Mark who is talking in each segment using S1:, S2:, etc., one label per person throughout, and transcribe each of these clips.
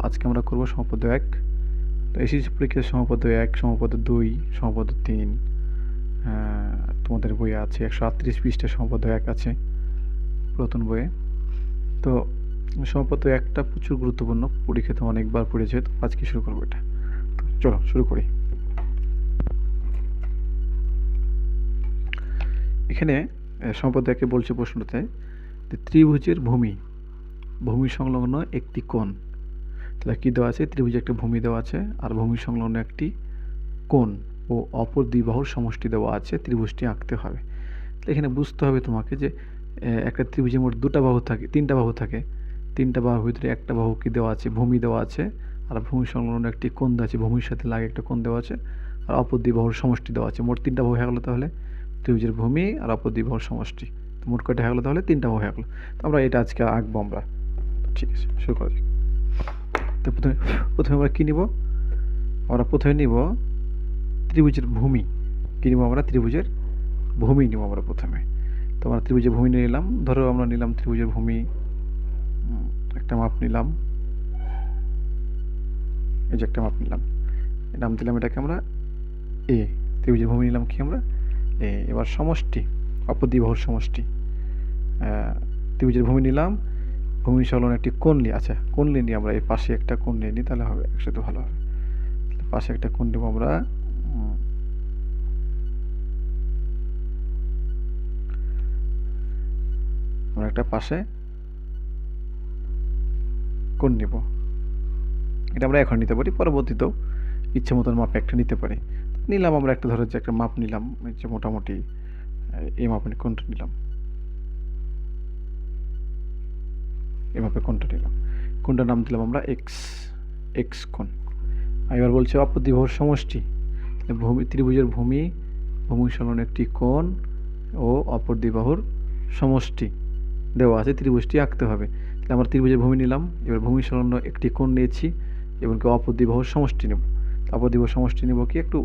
S1: আজকে আমরা করব সমপদ 1। তো এসএসসি পরীক্ষার সমপদ 1, সমপদ 2, সমপদ 3 তোমাদের বইয়ে আছে 138 পৃষ্ঠা সমপদ 1 আছে পুরাতন বইয়ে। তো সমপদ 1টা প্রচুর গুরুত্বপূর্ণ, পরীক্ষাতে অনেকবার পড়েছে। তো আজকে শুরু করবো এটা। চলো শুরু করি। এখানে সমপদ 1-এ বলছে প্রশ্নটাতে যে ত্রিভুজের ভূমি সংলগ্ন একটি কোণ। তাহলে কি দেওয়া আছে? ত্রিভুজে একটা ভূমি দেওয়া আছে আর ভূমি সংলগ্ন একটি কোণ ও অপর দুই বাহুর সমষ্টি দেওয়া আছে, ত্রিভুজটি আঁকতে হবে। এখানে বুঝতে হবে তোমাকে যে একটা ত্রিভুজের মোট দুটা বাহু থাকে, তিনটা বাহু থাকে। তিনটা বাহুর ভিতরে একটা বাহু কি দেওয়া আছে? ভূমি দেওয়া আছে, আর ভূমি সংলগ্ন একটি কোণ দেওয়া আছে, ভূমির সাথে লাগে একটা কোণ দেওয়া আছে, আর অপর দুই বাহুর সমষ্টি দেওয়া আছে। মোট তিনটা বাহু হয়ে গেলো তাহলে ত্রিভুজের ভূমি আর অপর দুই বাহুর সমষ্টি। তো মোট কয়টা হয়ে গেলো? তাহলে তিনটা বাহু হয়ে গেলো। তো আমরা এটা আজকে আঁকবো আমরা। ঠিক আছে, শুরু করা যাক। তো প্রথমে আমরা কী নিব? আমরা প্রথমে নিব ত্রিভুজের ভূমি। কী নিব আমরা? ত্রিভুজের ভূমি নিব আমরা প্রথমে। তো আমরা ত্রিভুজের ভূমি নিয়ে নিলাম। ধরো আমরা নিলাম ত্রিভুজের ভূমি, একটা মাপ নিলাম, এই যে একটা মাপ নিলাম, নাম দিলাম এটাকে আমরা এ। ত্রিভুজের ভূমি নিলাম কি আমরা? এ। এবার সমষ্টি, অপর দুই বাহুর সমষ্টি। ত্রিভুজের ভূমি নিলাম, ভূমি সংলগ্ন একটি কোণ নিয়ে, আচ্ছা কোণ নিয়ে আমরা এই পাশে একটা কোণ নিয়ে নিই, তাহলে হবে একসাথে ভালো হবে। পাশে একটা কোণ নেব আমরা, একটা পাশে কোণ নিব। এটা আমরা এখন নিতে পারি, পরবর্তীতেও ইচ্ছে মতন মাপ একটা নিতে পারি। নিলাম আমরা একটা, ধরো যে একটা মাপ নিলাম, যে মোটামুটি এই মাপের কোণটা নিলাম, এই মাপের কোণটা নিলাম, কোণটার নাম দিলাম আমরা এক্স কোণ। এবার বলছে অপর দুই বাহুর সমষ্টি। ত্রিভুজের ভূমি সংলগ্ন একটি কোণ ও অপর দুই বাহুর সমষ্টি দেওয়া আছে, ত্রিভুজটি আঁকতে হবে। তাহলে আমরা ত্রিভুজের ভূমি নিলাম, এবার ভূমি সংলগ্ন একটি কোণ নিয়েছি এবং অপর দুই বাহুর সমষ্টি নেব। অপর দুই বাহুর সমষ্টি নেব কি একটু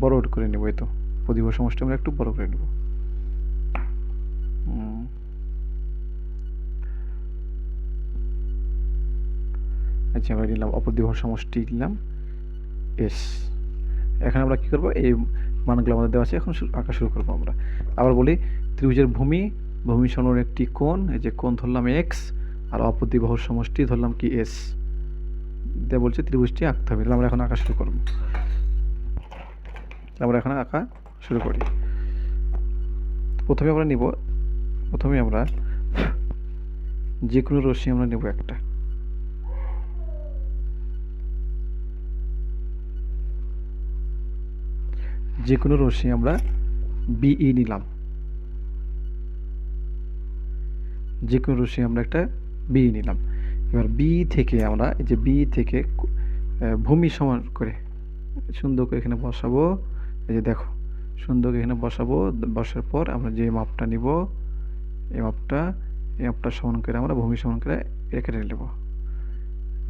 S1: বড় করে নেব। এই তো অপর দুই বাহুর সমষ্টি আমরা একটু বড় করে নেব। আচ্ছা, আমরা নিলাম অপর দুই বাহুর সমষ্টি নিলাম এস। এখন আমরা কি করব? এই মানগুলো আমাদের দেওয়া আছে, এখন আঁকা শুরু করবো আমরা। আবার বলি, ত্রিভুজের ভূমি সংলগ্ন একটি কোণ, এই যে কোণ ধরলাম এক্স, আর অপর দুই বাহুর সমষ্টি ধরলাম কি এস। দিয়ে বলছে ত্রিভুজটি আঁকতে হবে। আমরা এখন আঁকা শুরু করব। আমরা এখন আঁকা শুরু করি। প্রথমে আমরা নিব, আমরা যে কোনো রশ্মি আমরা নেব একটা। যে কোনো রশ্মি আমরা বিই নিলাম, যে কোনো রশ্মি আমরা একটা বিই নিলাম। এবার বি থেকে আমরা, এই যে বি থেকে ভূমি সমান করে সুন্দর করে এখানে বসাবো। এই যে দেখো, সুন্দর করে এখানে বসাবো। বসার পর আমরা যে মাপটা নিব, এই মাপটা সমান করে আমরা ভূমি সমান করে কেটে নেব।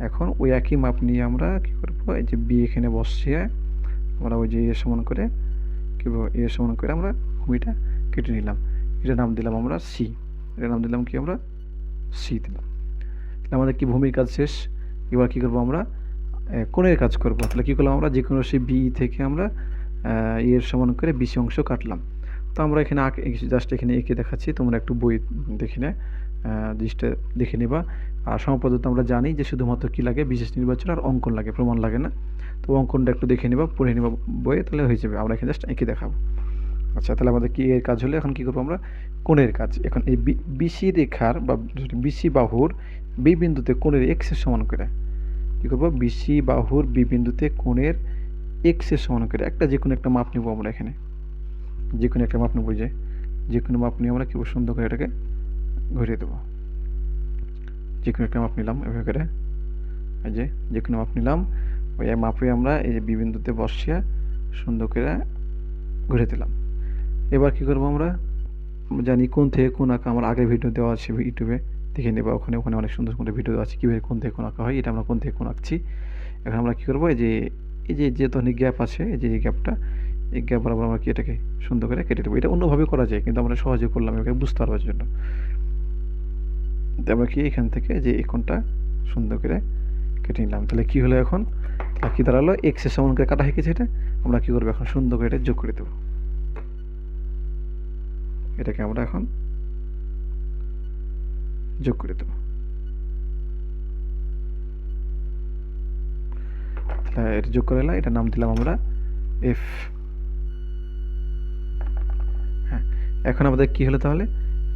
S1: এখন ওই একই মাপ নিয়ে আমরা কি করব? এই যে বি এখানে বসিয়ে আমরা ওই যে সমান করে কি সমান করে আমরা ভূমিটা কেটে নিলাম। এটার নাম দিলাম আমরা সি। এটার নাম দিলাম কি আমরা? সি দিলাম। তাহলে আমাদের কি ভূমির কাজ শেষ। এবার কি করব? আমরা কোণের কাজ করব। তাহলে কি করলাম? আমরা যে কোনো সেই বি থেকে আমরা এর সমান করে বিসি অংশ কাটলাম। তো আমরা এখানে জাস্ট এখানে এঁকে দেখাচ্ছি, তোমরা একটু বই দেখে নে, জিনিসটা দেখে নেবা। আর সমপদ্ধতি আমরা জানি যে শুধুমাত্র কি লাগে? বিশেষ নির্বাচন আর অঙ্কন লাগে, প্রমাণ লাগে না। তো অঙ্কনটা একটু দেখে নেবা, পড়ে নেবা বইয়ে, তাহলে হয়ে যাবে। আমরা এখানে জাস্ট এঁকে দেখাবো। আচ্ছা, তাহলে আমাদের কি এর কাজ হলো? এখন কি করবো আমরা? কোণের কাজ। এখন এই বিসি রেখার বা বিসি বাহুর বি বিন্দুতে কোণের এক্সের সমান করে কি করবো? বিসি বাহুর বি বিন্দুতে কোণের এক্সের সমান করে একটা যে কোনো একটা মাপ নেব আমরা। এখানে যে কোনো একটা মাপ নেব, যে কোনো মাপ নিয়ে আমরা কি সুন্দর করে এটাকে ঘুরিয়ে দেবো। যে কোনো একটা মাপ নিলাম এভাবে করে, এই যে কোনো মাপ নিলাম, ওই মাপে আমরা এই যে বি বিন্দুতে বসিয়ে সুন্দর করে ঘুরে দিলাম। এবার কি করবো? আমরা জানি কোণ থেকে কোণ আঁকা, আমার আগে ভিডিও দেওয়া আছে ইউটিউবে, দেখে নেবা। ওখানে অনেক সুন্দর সুন্দর ভিডিও দেওয়া আছে কীভাবে কোণ থেকে কোণ আঁকা হয়। এটা আমরা কোণ থেকে কোণ আঁকছি। এখন আমরা কী করবো? এই যে ধরনের গ্যাপ আছে, এই গ্যাপটা, এই গ্যাপ বরাবর আমরা কি এটাকে সুন্দর করে কেটে দেবো। এটা অন্যভাবে করা যায়, কিন্তু আমরা সহজে করলাম এটাকে বুঝতে পারবার জন্য। আমরা কি এখান থেকে যে এই কোণটা সুন্দর করে কেটে নিলাম। তাহলে কি হলো এখন? তাহলে কি দাঁড়ালো? এক্স এর সমান করে কাটা হয়ে গেছে এটা। আমরা কি করবো এখন? সুন্দর করে এটা যোগ করে দেবো। এটাকে আমরা এখন যোগ করে দেবো। তাহলে এটা যোগ করে নিলাম, এটা নাম দিলাম আমরা এফ। হ্যাঁ, এখন আমাদের কি হলো তাহলে?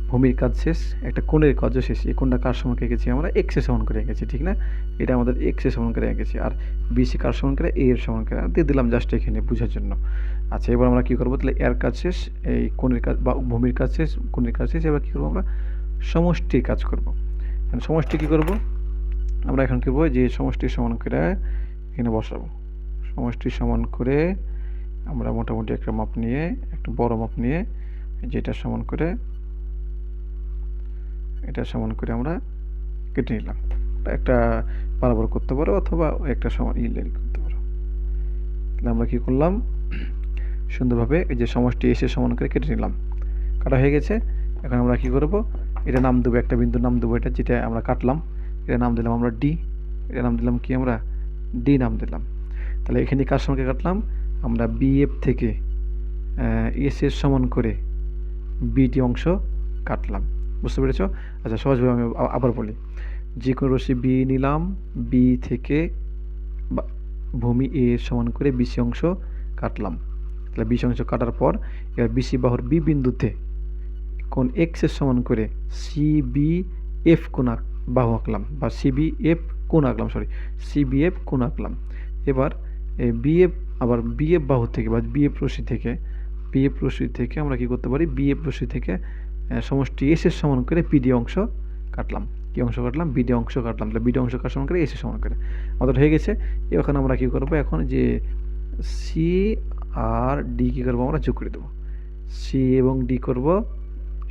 S1: ভূমির কাজ শেষ, একটা কোণের কাজও শেষ। এই কোণটা কার সমান করে এঁকেছি আমরা? এক্স এর সমান করে এঁকেছি, ঠিক না? এটা আমাদের এক্স এর সমান করে এঁকেছি। আর বিসি কার সমান করে? এ এর সমান করে। দিয়ে দিলাম জাস্ট এখানে বোঝার জন্য। আচ্ছা, এবার আমরা কি করবো? তাহলে এর কাজ শেষ, এই কোণের কাজ বা ভূমির কাজ শেষ, কোণের কাজ শেষ। এবার কি করবো আমরা? সমষ্টির কাজ করব। সমষ্টি কি করব? আমরা এখন কি করবো? যে সমষ্টির সমান করে এখানে বসাবো। সমষ্টির সমান করে আমরা মোটামুটি একটা মাপ নিয়ে, একটা বড় মাপ নিয়ে, যেটা সমান করে, এটা সমান করে আমরা কেটে নিলাম। একটা বরাবর করতে পারো অথবা একটা সমান লাইন করতে পারো। তাহলে আমরা কি করলাম? সুন্দরভাবে এই যে সমষ্টি এসে সমান করে কেটে নিলাম। কাটা হয়ে গেছে। এখন আমরা কি করব? এটা নাম দেবো, একটা বিন্দুর নাম দেবো, এটা যেটা আমরা কাটলাম এটা নাম দিলাম আমরা ডি। এটা নাম দিলাম কি? আমরা ডি নাম দিলাম। তাহলে এখানে কার সঙ্গে কাটলাম? আমরা বিএফ থেকে এস এর সমান করে বিটি অংশ কাটলাম। বুঝতে পেরেছো? আচ্ছা, সহজভাবে আমি আবার বলি। যে কোনো রশ্মি বি নিলাম, বি থেকে ভূমি এ এর সমান করে বিসি অংশ কাটলাম। তাহলে বিসি অংশ কাটার পর এবার বিসি বাহুর বি বিন্দুতে কোণ এক্স এর সমান করে সিবিএফ কোণ বাহু আঁকলাম, বা সিবিএফ কোণ আঁকলাম, সিবিএফ কোণ আঁকলাম। এবার বিএফ, আবার বিএফ বাহু থেকে বা বিএফ রশ্মি থেকে আমরা কি করতে পারি? বিএফ রশ্মি থেকে সমষ্টি এস এর সমান করে পিডি অংশ কাটলাম। কি অংশ কাটলাম? বিডি অংশ কাটলাম। তাহলে বিডি অংশ কার সমান করে? এস এর সমান করে। আমাদের হয়ে গেছে। এখন আমরা কি করবো? এখন যে সি আর ডি কি করবো? আমরা যোগ করে দেবো। সি এবং ডি করব,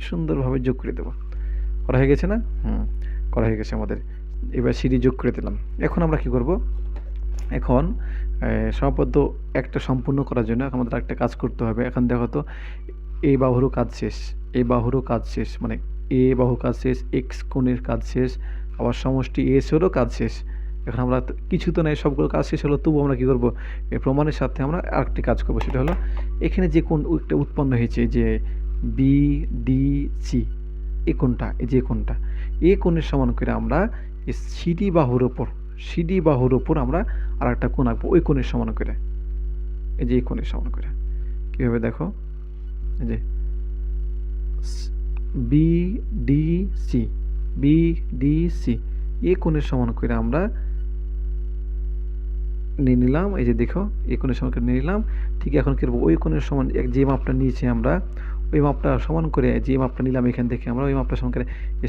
S1: সুন্দরভাবে যোগ করে দেবো। করা হয়ে গেছে না? করা হয়ে গেছে আমাদের। এবার সিডি যোগ করে দিলাম। এখন আমরা কি করব? এখন সমাবদ্ধ একটা সম্পূর্ণ করার জন্য আমাদের একটা কাজ করতে হবে। এখন দেখো তো, এই বাহুরও কাজ শেষ, এই বাহুরও কাজ শেষ, মানে এ বাহু কাজ শেষ, এক্স কোণের কাজ শেষ, আবার সমষ্টি এস এরও কাজ শেষ। এখন আমরা কিছু তো নাই, সবগুলো কাজ শেষ হলো, তবু আমরা কী করবো? এই প্রমাণের সাথে আমরা আরেকটি কাজ করবো। সেটা হলো এখানে যে কোণ একটা উৎপন্ন হয়েছে, যে বি ডি সি, এই কোণটা, এই যে কোণটা, এই কোণের সমান করে আমরা এই সিডি বাহুর ওপর আমরা আর একটা কোণ আঁকবো ওই কোণের সমান করে। এই যে এই কোণের সমান করে কীভাবে দেখো, এই যে বিডিসি, এই কোণের সমান করে আমরা নিয়ে নিলাম। এই যে দেখো, এই কোণের সমান করে নিয়ে নিলাম। ঠিক এখন কি করবো? ওই কোণের সমান যে মাপটা নিয়েছি আমরা, ওই মাপটা সমান করে, যে মাপটা নিলাম এখান থেকে আমরা, ওই মাপটা সমান করে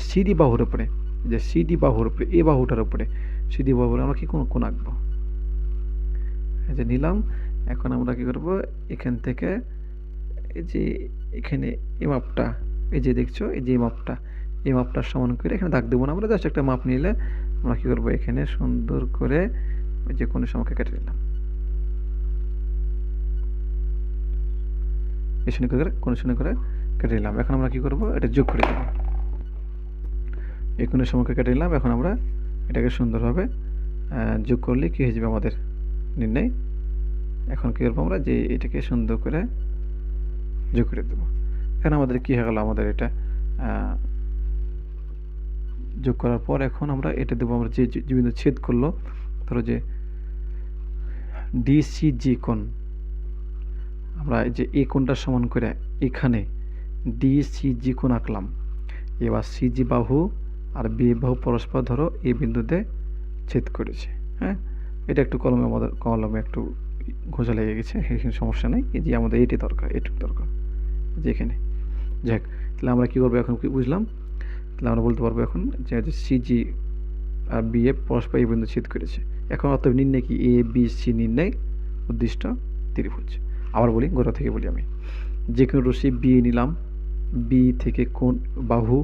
S1: সিডি বাহুর উপরে, যে সিডি বাহুর উপরে, এই বাহুটার উপরে, সিডি বাহুর আমরা কি কোণ আঁকবো? এই যে নিলাম। এখন আমরা কি করব? এখান থেকে এই যে এখানে এই মাপটা, এই যে দেখছো, এই যে মাপটা, এই মাপটার সমান করে এখানে দাগ দেবো না আমরা, জাস্ট একটা মাপ নিলে আমরা কি করবো? এখানে সুন্দর করে ওই যে কোণের সমান কেটে নিলাম। এই শূন্য করে কোণের শূন্য করে কেটে নিলাম। এখন আমরা কি করব? এটা যোগ করে দেবো। এই কোণের সমান কেটে নিলাম। এখন আমরা এটাকে সুন্দরভাবে যোগ করলে কি হয়ে যাবে আমাদের নির্ণয়। এখন কি করবো? আমরা যে এটাকে সুন্দর করে যোগ করে দেবো। এখন আমাদের কি হয়ে গেল? আমাদের এটা যোগ করার পর এখন আমরা এটা দেবো, আমরা যে বিন্দু ছেদ করলো, ধরো যে ডিসিজি কোণ, আমরা এই যে এই কোণটার সমান করে এখানে ডিসিজি কোণ আঁকলাম। এবার সিজি বাহু আর বি বাহু পরস্পর ধরো এই বিন্দুতে ছেদ করেছে। হ্যাঁ, এটা একটু কলমে একটু ঘোষা লেগে গেছে, এখানে সমস্যা নেই। এই যে আমাদের এটি দরকার, এটুকু দরকার যেখানে। যাক, তাহলে আমরা কী করবো? এখন কি বুঝলাম? তাহলে আমরা বলতে পারবো এখন যে সিজি আর বি এ পরস্পর এই বিন্দু ছেদ করেছে। এখন অতএব নির্ণয় কি? এ বি সি নির্ণয় উদ্দিষ্ট ত্রিভুজ। আবার বলি, গোড়া থেকে বলি আমি। যে কোনো রশ্মি বি নিলাম, বি থেকে কোণ বাহু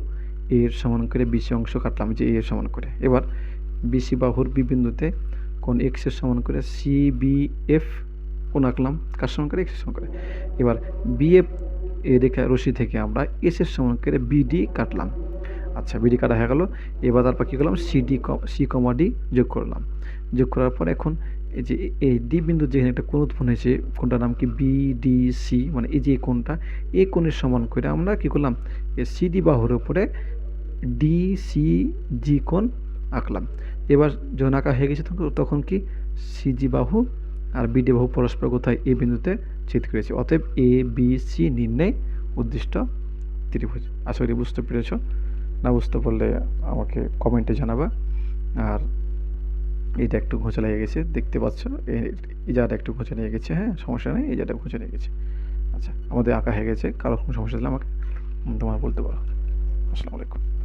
S1: এর সমান করে বিসি অংশ কাটলাম, যে এর সমান করে। এবার বিসি বাহুর বি বিন্দুতে কোণ এক্স এর সমান করে সিবিএফ কোণ আঁকলাম, কার সমান করে? এক্স এর সমান করে। এবার বিএফ রেখা রশ্মি থেকে আমরা এস এর সমান করে বিডি কাটলাম। আচ্ছা, বিডি কাটা হয়ে গেল। এবার তারপর কী করলাম, সি কমা ডি যোগ করলাম। যোগ করার পর এখন এই যে এই ডি বিন্দুর যেখানে একটা কোণ উৎপন্ন হয়েছে, কোণটার নাম কি বিডিসি, মানে এই যে এই কোণটা, এই কোণের সমান করে আমরা কী করলাম, এই সিডি বাহুর উপরে ডিসিজি কোণ আঁকলাম। এবার যখন আঁকা হয়ে গেছে তখন কি সিজি বাহু আর বিডি বাহু পরস্পর কোথায় এ বিন্দুতে ছেদ করেছে। অতএব এ বি সি নির্ণয় উদ্দিষ্ট ত্রিভুজ। আশা করি বুঝতে পেরেছ। না বুঝতে পারলে আমাকে কমেন্টে জানাবা। আর এইটা একটু ঘোচা লেগে গেছে, দেখতে পাচ্ছ এই জায়গাটা একটু ঘোচা লেগে গেছে। হ্যাঁ, সমস্যা নেই, এই জায়গাটা ঘোচা লেগে গেছে। আচ্ছা, আমাদের আঁকা হয়ে গেছে। কারো কোনো সমস্যা হলে আমাকে তোমার বলতে পারো। আসসালামু আলাইকুম।